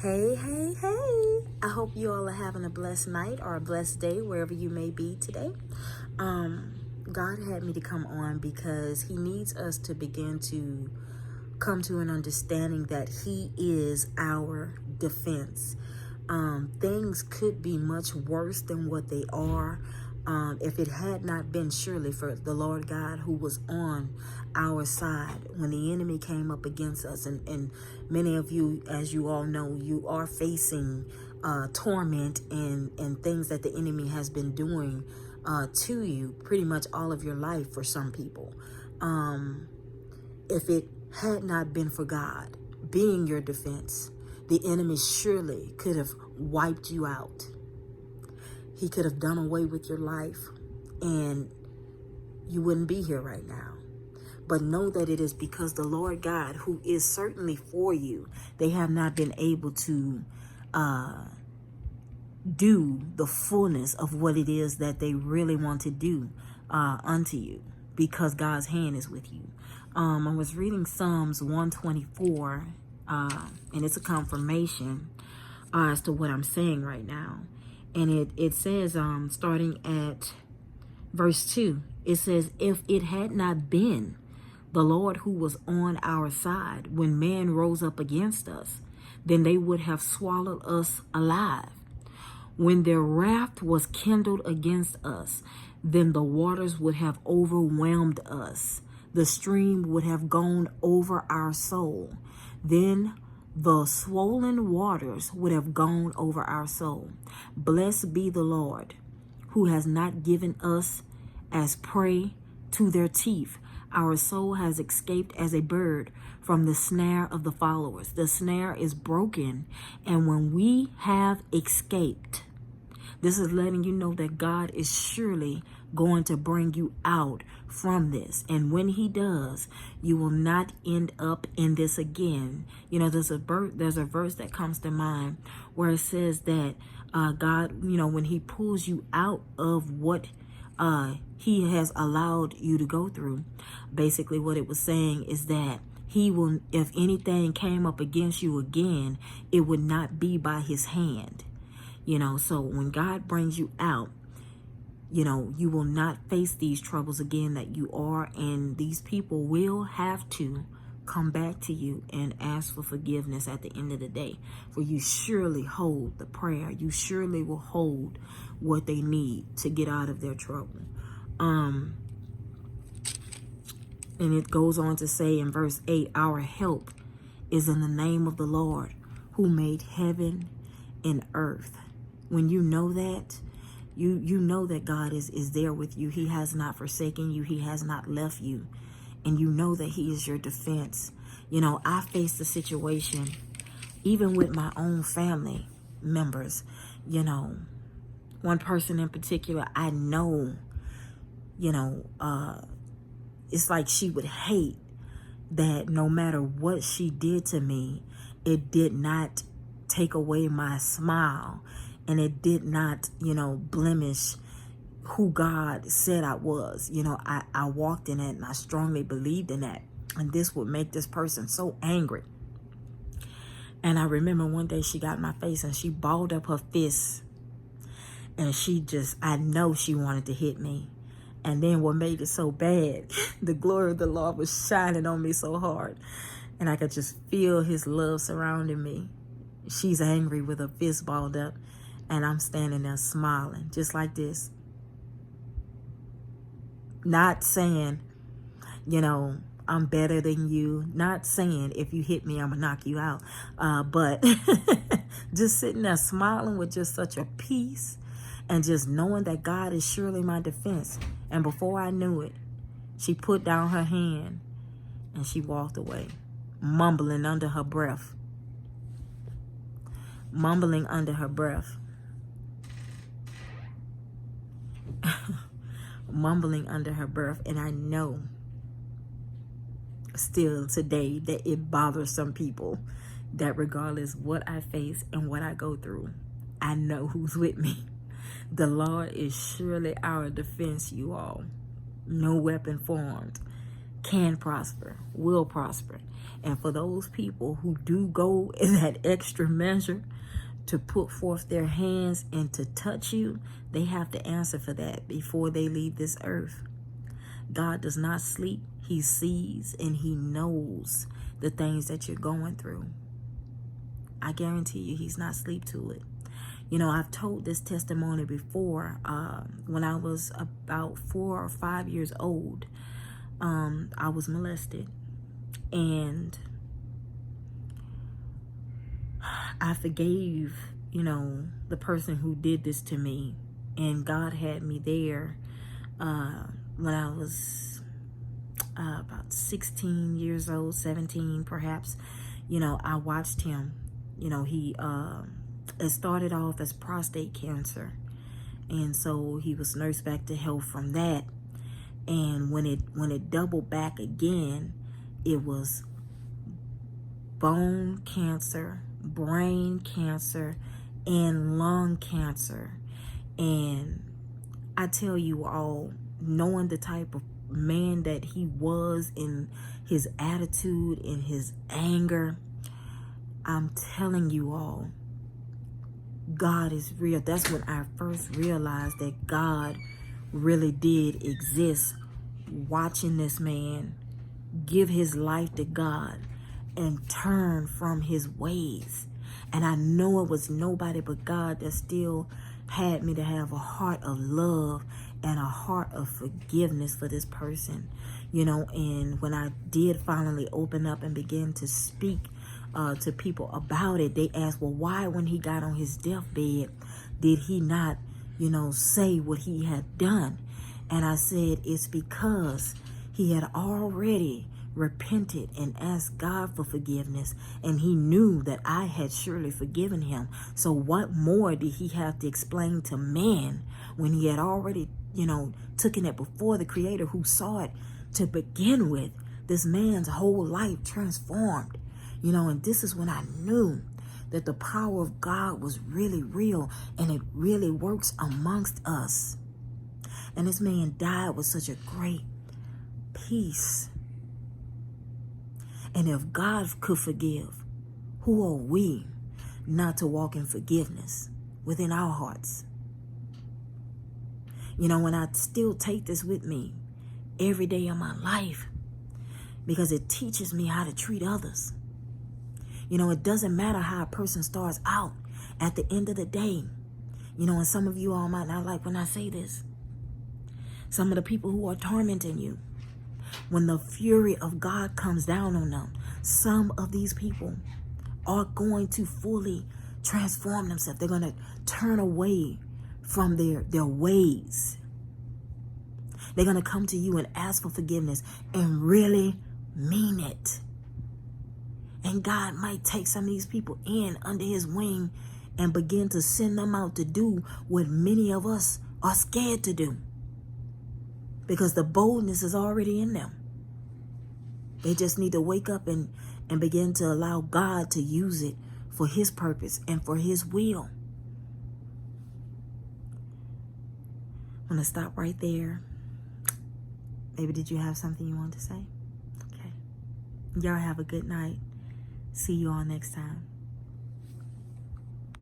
Hey, hey, hey. I hope you all are having a blessed night or a blessed day wherever you may be today. God had me to come on because he needs us to begin to come to an understanding that he is our defense. Things could be much worse than what they are. If it had not been surely for the Lord God who was on our side when the enemy came up against us, and many of you, as you all know, you are facing torment and things that the enemy has been doing to you pretty much all of your life for some people. If it had not been for God being your defense, the enemy surely could have wiped you out. He could have done away with your life and you wouldn't be here right now. But know that it is because the Lord God, who is certainly for you, they have not been able to do the fullness of what it is that they really want to do unto you, because God's hand is with you. I was reading Psalms 124, and it's a confirmation as to what I'm saying right now. And it says, starting at verse 2, it says, if it had not been the Lord who was on our side when man rose up against us, then they would have swallowed us alive. When their wrath was kindled against us, then the waters would have overwhelmed us. The stream would have gone over our soul. Then the swollen waters would have gone over our soul. Blessed be the Lord, who has not given us as prey to their teeth. Our soul has escaped as a bird from the snare of the followers. The snare is broken, and when we have escaped, this is letting you know that God is surely going to bring you out from this. And when he does, you will not end up in this again. You know, there's a verse that comes to mind where it says that God, you know, when he pulls you out of what he has allowed you to go through, basically what it was saying is that he will, if anything came up against you again, it would not be by his hand. You know, so when God brings you out, you know, you will not face these troubles again that you are. And these people will have to come back to you and ask for forgiveness at the end of the day. For you surely hold the prayer. You surely will hold what they need to get out of their trouble. And it goes on to say in verse 8, our help is in the name of the Lord who made heaven and earth. When you know that, you know that God is there with you. He has not forsaken you. He has not left you. And you know that he is your defense. You know, I faced a situation, even with my own family members, you know, one person in particular, I know, you know, it's like she would hate that no matter what she did to me, it did not take away my smile. And it did not, you know, blemish who God said I was. You know, I walked in it and I strongly believed in that. And this would make this person so angry. And I remember one day she got in my face and she balled up her fists. And she just, I know she wanted to hit me. And then what made it so bad, the glory of the Lord was shining on me so hard. And I could just feel his love surrounding me. She's angry with her fist balled up. And I'm standing there smiling, just like this. Not saying, you know, I'm better than you. Not saying if you hit me, I'm going to knock you out. But just sitting there smiling with just such a peace and just knowing that God is surely my defense. And before I knew it, she put down her hand and she walked away, mumbling under her breath. Mumbling under her breath. Mumbling under her breath. And I know still today that it bothers some people, that regardless what I face and what I go through, I know who's with me. The Lord is surely our defense, you all. No weapon formed can prosper, will prosper. And for those people who do go in that extra measure to put forth their hands and to touch you, they have to answer for that before they leave this earth. God does not sleep. He sees and he knows the things that you're going through. I guarantee you he's not sleep to it. You know, I've told this testimony before. When I was about 4 or 5 years old, I was molested. And I forgave, you know, the person who did this to me. And God had me there when I was about 16 years old, 17 perhaps. You know, I watched him. You know, it started off as prostate cancer. And so he was nursed back to health from that. And when it doubled back again, it was bone cancer, brain cancer, and lung cancer. And I tell you all, knowing the type of man that he was in his attitude, in his anger, I'm telling you all, God is real. That's when I first realized that God really did exist. Watching this man give his life to God and turn from his ways. And I know it was nobody but God that still had me to have a heart of love and a heart of forgiveness for this person. You know, and when I did finally open up and begin to speak to people about it, they asked, well, why when he got on his deathbed did he not, you know, say what he had done? And I said, it's because he had already repented and asked God for forgiveness, and he knew that I had surely forgiven him. So what more did he have to explain to man when he had already, you know, taken it before the Creator who saw it to begin with? This man's whole life transformed, you know, and this is when I knew that the power of God was really real and it really works amongst us. And this man died with such a great peace. And if God could forgive, who are we not to walk in forgiveness within our hearts? You know, and I still take this with me every day of my life because it teaches me how to treat others. You know, it doesn't matter how a person starts out. At the end of the day, you know, and some of you all might not like when I say this, some of the people who are tormenting you, when the fury of God comes down on them, some of these people are going to fully transform themselves. They're going to turn away from their ways. They're going to come to you and ask for forgiveness and really mean it. And God might take some of these people in under his wing and begin to send them out to do what many of us are scared to do. Because the boldness is already in them. They just need to wake up and begin to allow God to use it for his purpose and for his will. I'm going to stop right there. Maybe did you have something you want to say? Okay. Y'all have a good night. See you all next time.